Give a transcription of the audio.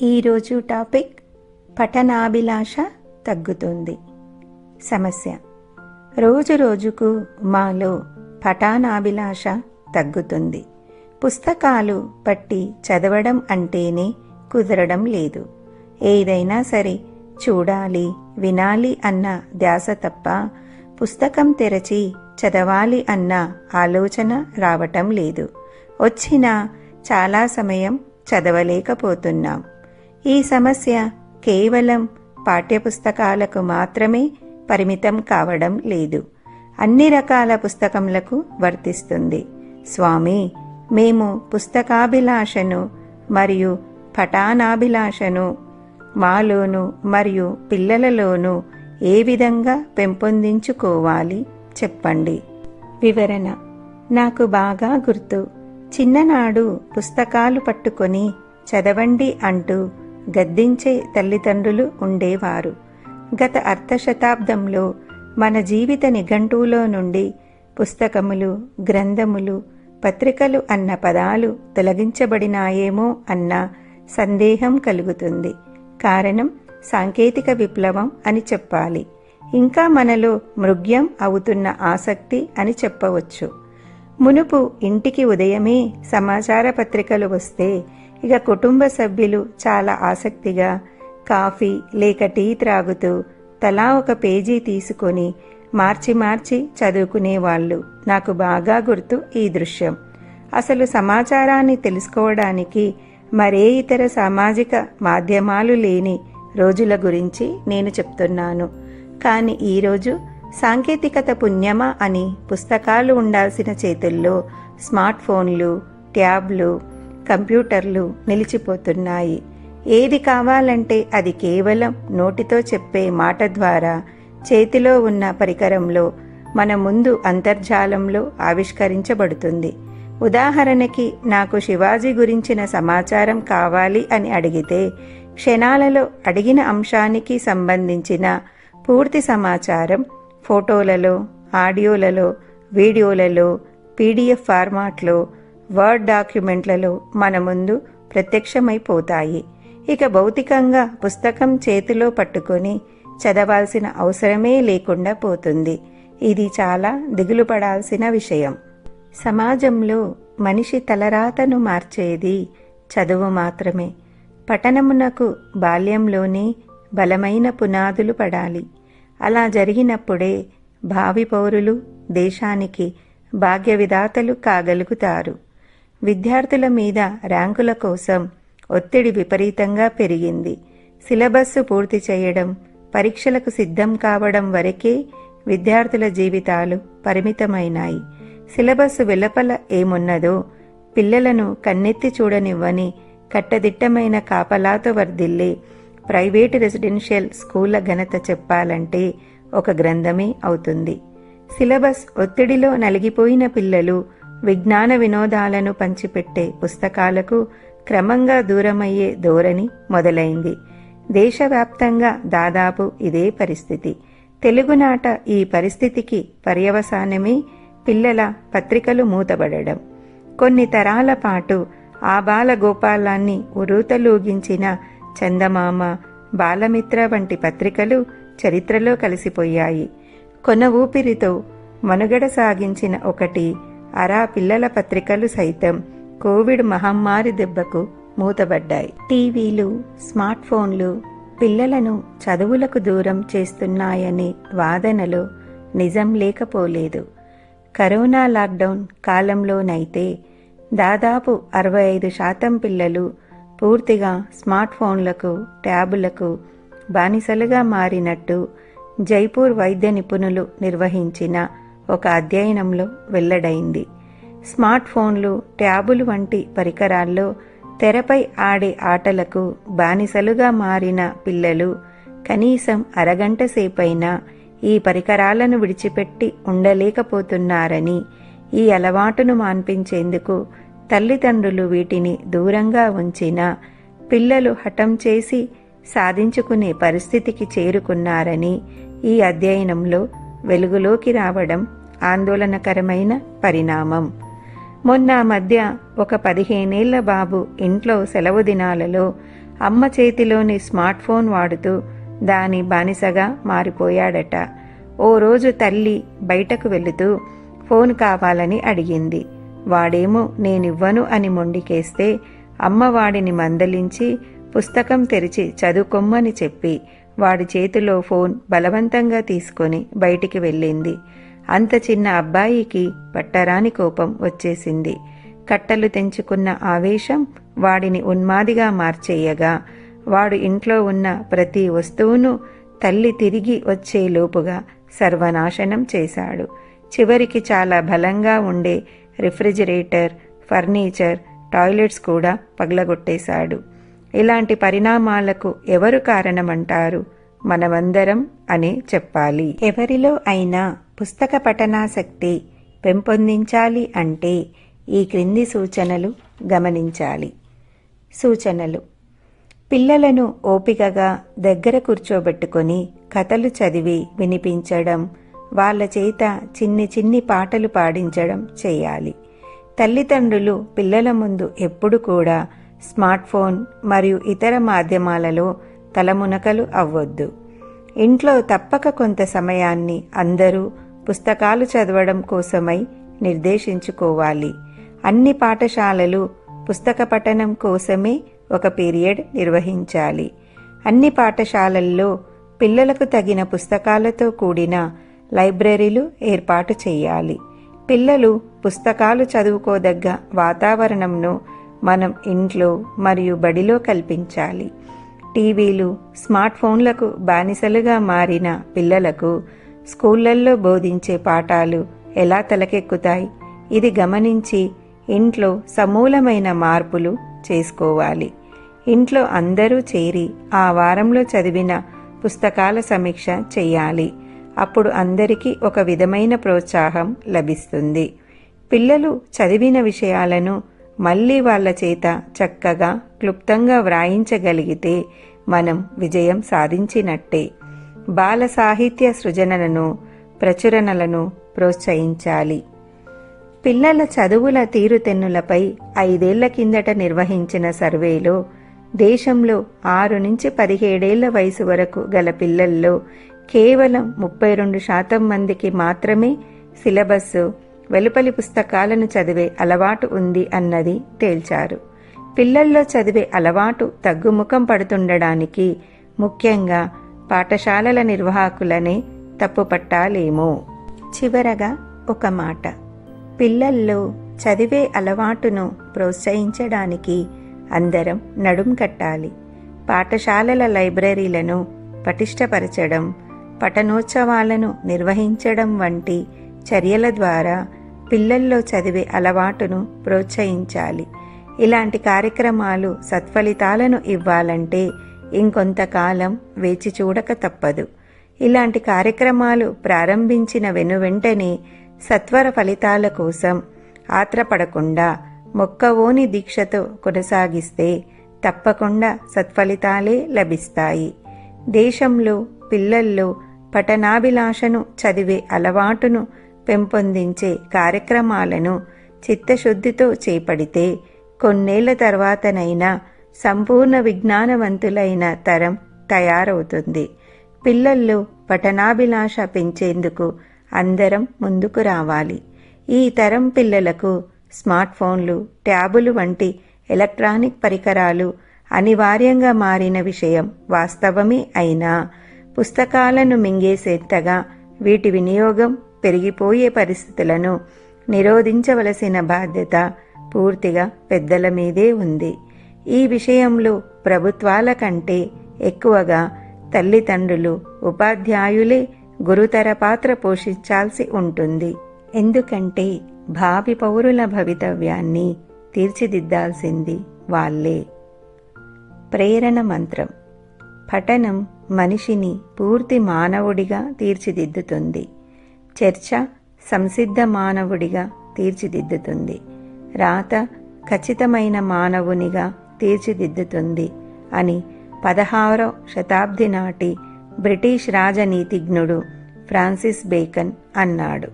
ఈరోజు టాపిక్ పఠనాభిలాష తగ్గుతుంది. సమస్య: రోజు రోజుకు మాలో పఠనాభిలాష తగ్గుతుంది. పుస్తకాలు పట్టి చదవడం అంటేనే కుదరడం లేదు. ఏదైనా సరే చూడాలి, వినాలి అన్న ధ్యాస తప్ప పుస్తకం తెరచి చదవాలి అన్న ఆలోచన రావటం లేదు. వచ్చినా చాలా సమయం చదవలేకపోతున్నాం. ఈ సమస్య కేవలం పాఠ్యపుస్తకాలకు మాత్రమే పరిమితం కావడం లేదు, అన్ని రకాల పుస్తకములకు వర్తిస్తుంది. స్వామి, మేము పుస్తకాభిలాషను మరియు పఠనాభిలాషను మాలోను మరియు పిల్లలలోనూ ఏ విధంగా పెంపొందించుకోవాలి చెప్పండి. వివరణ: నాకు బాగా గుర్తు. చిన్ననాడు పుస్తకాలు పట్టుకొని చదవండి అంటూ గద్దించే తల్లిదండ్రులు ఉండేవారు. గత అర్ధశతాబ్దంలో మన జీవిత నిఘంటువులో నుండి పుస్తకములు, గ్రంథములు, పత్రికలు అన్న పదాలు తొలగించబడినాయేమో అన్న సందేహం కలుగుతుంది. కారణం సాంకేతిక విప్లవం అని చెప్పాలి. ఇంకా మనలో మృగ్యం అవుతున్న ఆసక్తి అని చెప్పవచ్చు. మునుపు ఇంటికి ఉదయమే సమాచార పత్రికలు వస్తే ఇక కుటుంబ సభ్యులు చాలా ఆసక్తిగా కాఫీ లేక టీ త్రాగుతూ తలా ఒక పేజీ తీసుకొని మార్చి మార్చి చదువుకునేవాళ్ళు. నాకు బాగా గుర్తు ఈ దృశ్యం. అసలు సమాచారాన్ని తెలుసుకోవడానికి మరే ఇతర సామాజిక మాధ్యమాలు లేని రోజుల గురించి నేను చెప్తున్నాను. కానీ ఈరోజు సాంకేతికత పుణ్యమా అని పుస్తకాలు ఉండాల్సిన చేతుల్లో స్మార్ట్ ఫోన్లు, ట్యాబ్లు, కంప్యూటర్లు నిలిచిపోతున్నాయి. ఏది కావాలంటే అది కేవలం నోటితో చెప్పే మాట ద్వారా చేతిలో ఉన్న పరికరంలో మన ముందు అంతర్జాలంలో ఆవిష్కరించబడుతుంది. ఉదాహరణకి నాకు శివాజీ గురించిన సమాచారం కావాలి అని అడిగితే క్షణాలలో అడిగిన అంశానికి సంబంధించిన పూర్తి సమాచారం ఫోటోలలో, ఆడియోలలో, వీడియోలలో, పీడిఎఫ్ ఫార్మాట్లో, వర్డ్ డాక్యుమెంట్లలో మన ముందు ప్రత్యక్షమైపోతాయి. ఇక భౌతికంగా పుస్తకం చేతిలో పట్టుకొని చదవాల్సిన అవసరమే లేకుండా పోతుంది. ఇది చాలా దిగులు పడాల్సిన విషయం. సమాజంలో మనిషి తలరాతను మార్చేది చదువు మాత్రమే. పఠనమునకు బాల్యంలోనే బలమైన పునాదులు పడాలి. అలా జరిగినప్పుడే భావి పౌరులు దేశానికి భాగ్య విధాతలు కాగలుగుతారు. విద్యార్థుల మీద ర్యాంకుల కోసం ఒత్తిడి విపరీతంగా పెరిగింది. సిలబస్సు పూర్తి చేయడం, పరీక్షలకు సిద్ధం కావడం వరకే విద్యార్థుల జీవితాలు పరిమితమైనాయి. సిలబస్సు వెలుపల ఏమున్నదో పిల్లలను కన్నెత్తి చూడనివ్వని కట్టదిట్టమైన కాపలాతో వర్ధిల్లే ప్రైవేటు రెసిడెన్షియల్ స్కూళ్ల ఘనత చెప్పాలంటే ఒక గ్రంథమే అవుతుంది. సిలబస్ ఒత్తిడిలో నలిగిపోయిన పిల్లలు విజ్ఞాన వినోదాలను పంచిపెట్టే పుస్తకాలకు క్రమంగా దూరమయ్యే ధోరణి మొదలైంది. దేశవ్యాప్తంగా దాదాపు ఇదే పరిస్థితి. తెలుగునాట ఈ పరిస్థితికి పర్యవసానమే పిల్లల పత్రికలు మూతబడడం. కొన్ని తరాల పాటు ఆ బాలగోపాలాన్ని ఉరూతలూగించిన చందమామ, బాలమిత్ర వంటి పత్రికలు చరిత్రలో కలిసిపోయాయి. కొన ఊపిరితో మనుగడ సాగించిన ఒకటి అరా పిల్లల పత్రికలు సైతం కోవిడ్ మహమ్మారి దెబ్బకు మూతబడ్డాయి. టీవీలు, స్మార్ట్ ఫోన్లు పిల్లలను చదువులకు దూరం చేస్తున్నాయనే వాదనలో నిజం లేకపోలేదు. కరోనా లాక్డౌన్ కాలంలోనైతే దాదాపు 65% పిల్లలు పూర్తిగా స్మార్ట్ ఫోన్లకు, ట్యాబులకు బానిసలుగా మారినట్టు జైపూర్ వైద్య నిపుణులు నిర్వహించిన ఒక అధ్యయనంలో వెల్లడైంది. స్మార్ట్ ఫోన్లు, ట్యాబులు వంటి పరికరాల్లో తెరపై ఆడే ఆటలకు బానిసలుగా మారిన పిల్లలు కనీసం అరగంట సేపైనా ఈ పరికరాలను విడిచిపెట్టి ఉండలేకపోతున్నారని, ఈ అలవాటును మాన్పించేందుకు తల్లిదండ్రులు వీటిని దూరంగా ఉంచినా పిల్లలు హఠం చేసి సాధించుకునే పరిస్థితికి చేరుకున్నారని ఈ అధ్యయనంలో వెలుగులోకి రావడం ఆందోళనకరమైన పరిణామం. మొన్న మధ్య ఒక 15 ఏళ్ల బాబు ఇంట్లో సెలవు దినాలలో అమ్మ చేతిలోని స్మార్ట్ ఫోన్ వాడుతూ దాని బానిసగా మారిపోయాడట. ఓ రోజు తల్లి బయటకు వెళుతూ ఫోన్ కావాలని అడిగింది. వాడేమో నేనివ్వను అని మొండికేస్తే అమ్మ వాడిని మందలించి పుస్తకం తెరిచి చదువుకొమ్మని చెప్పి వాడి చేతిలో ఫోన్ బలవంతంగా తీసుకొని బయటికి వెళ్ళింది. అంత చిన్న అబ్బాయికి పట్టరాని కోపం వచ్చేసింది. కట్టలు తెంచుకున్న ఆవేశం వాడిని ఉన్మాదిగా మార్చేయగా వాడు ఇంట్లో ఉన్న ప్రతి వస్తువును తల్లి తిరిగి వచ్చేలోపుగా సర్వనాశనం చేశాడు. చివరికి చాలా బలంగా ఉండే రిఫ్రిజిరేటర్, ఫర్నిచర్, టాయిలెట్స్ కూడా పగలగొట్టేశాడు. ఇలాంటి పరిణామాలకు ఎవరు కారణమంటారు? మనమందరం అనే చెప్పాలి. ఎవరిలో అయినా పుస్తక పఠనాసక్తి పెంపొందించాలి అంటే ఈ క్రింది సూచనలు గమనించాలి. సూచనలు: పిల్లలను ఓపికగా దగ్గర కూర్చోబెట్టుకొని కథలు చదివి వినిపించడం, వాళ్ళ చేత చిన్ని చిన్ని పాటలు పాడించడం చేయాలి. తల్లిదండ్రులు పిల్లల ముందు ఎప్పుడు కూడా స్మార్ట్ ఫోన్ మరియు ఇతర మాధ్యమాలలో తలమునకలు అవ్వొద్దు. ఇంట్లో తప్పక కొంత సమయాన్ని అందరూ పుస్తకాలు చదవడం కోసమై నిర్దేశించుకోవాలి. అన్ని పాఠశాలలు పుస్తక పఠనం కోసమే ఒక పీరియడ్ నిర్వహించాలి. అన్ని పాఠశాలల్లో పిల్లలకు తగిన పుస్తకాలతో కూడిన లైబ్రరీలు ఏర్పాటు చేయాలి. పిల్లలు పుస్తకాలు చదువుకోదగ్గ వాతావరణంను మనం ఇంట్లో మరియు బడిలో కల్పించాలి. టీవీలు, స్మార్ట్ ఫోన్లకు బానిసలుగా మారిన పిల్లలకు స్కూళ్లల్లో బోధించే పాఠాలు ఎలా తలకెక్కుతాయి? ఇది గమనించి ఇంట్లో సమూలమైన మార్పులు చేసుకోవాలి. ఇంట్లో అందరూ చేరి ఆ వారంలో చదివిన పుస్తకాల సమీక్ష చేయాలి. అప్పుడు అందరికీ ఒక విధమైన ప్రోత్సాహం లభిస్తుంది. పిల్లలు చదివిన విషయాలను మళ్ళీ వాళ్ళ చేత చక్కగా క్లుప్తంగా వ్రాయించగలిగితే మనం విజయం సాధించినట్టే. బాల సాహిత్య సృజనలను, ప్రచురణలను ప్రోత్సహించాలి. పిల్లల చదువుల తీరుతెన్నులపై 5 ఏళ్ల కిందట నిర్వహించిన సర్వేలో దేశంలో 6 నుంచి 17 ఏళ్ల వయసు వరకు గల పిల్లల్లో కేవలం 32% మందికి మాత్రమే సిలబస్సు వెలుపలి పుస్తకాలను చదివే అలవాటు ఉంది అన్నది తేల్చారు. పిల్లల్లో చదివే అలవాటు తగ్గుముఖం పడుతుండడానికి ముఖ్యంగా పాఠశాలల నిర్వాహకులనే తప్పుపట్టాలేమో. చివరగా ఒక మాట: పిల్లల్లో చదివే అలవాటును ప్రోత్సహించడానికి అందరం నడుం కట్టాలి. పాఠశాలల లైబ్రరీలను పటిష్టపరచడం, పఠనోత్సవాలను నిర్వహించడం వంటి చర్యల ద్వారా పిల్లల్లో చదివే అలవాటును ప్రోత్సహించాలి. ఇలాంటి కార్యక్రమాలు సత్ఫలితాలను ఇవ్వాలంటే ఇంకొంతకాలం వేచి చూడక తప్పదు. ఇలాంటి కార్యక్రమాలు ప్రారంభించిన వెనువెంటనే సత్వర ఫలితాల కోసం ఆత్రపడకుండా మొక్కవోని దీక్షతో కొనసాగిస్తే తప్పకుండా సత్ఫలితాలే లభిస్తాయి. దేశంలో పిల్లల్లో పఠనాభిలాషను, చదివే అలవాటును పెంపొందించే కార్యక్రమాలను చిత్తశుద్ధితో చేపడితే కొన్నేళ్ల తర్వాతనైనా సంపూర్ణ విజ్ఞానవంతులైన తరం తయారవుతుంది. పిల్లల్లో పఠనాభిలాష పెంచేందుకు అందరం ముందుకు రావాలి. ఈ తరం పిల్లలకు స్మార్ట్ ఫోన్లు, ట్యాబులు వంటి ఎలక్ట్రానిక్ పరికరాలు అనివార్యంగా మారిన విషయం వాస్తవమే అయినా పుస్తకాలను మింగేసేంతగా వీటి వినియోగం పెరిగిపోయే పరిస్థితులను నిరోధించవలసిన బాధ్యత పూర్తిగా పెద్దల మీదే ఉంది. ఈ విషయంలో ప్రభుత్వాల కంటే ఎక్కువగా తల్లిదండ్రులు, ఉపాధ్యాయులే గురుతర పాత్ర పోషించాల్సి ఉంటుంది. ఎందుకంటే భావి పౌరుల భవితవ్యాన్ని తీర్చిదిద్దాల్సింది వాళ్ళే. ప్రేరణ మంత్రం: పఠనం మనిషిని పూర్తి మానవుడిగా తీర్చిదిద్దుతుంది. చర్చ సంసిద్ధ మానవుడిగా తీర్చిదిద్దుతుంది. రాత ఖచ్చితమైన మానవునిగా తీర్చిదిద్దుతుంది అని 16వ శతాబ్ది నాటి బ్రిటిష్ రాజనీతిజ్ఞుడు ఫ్రాన్సిస్ బేకన్ అన్నాడు.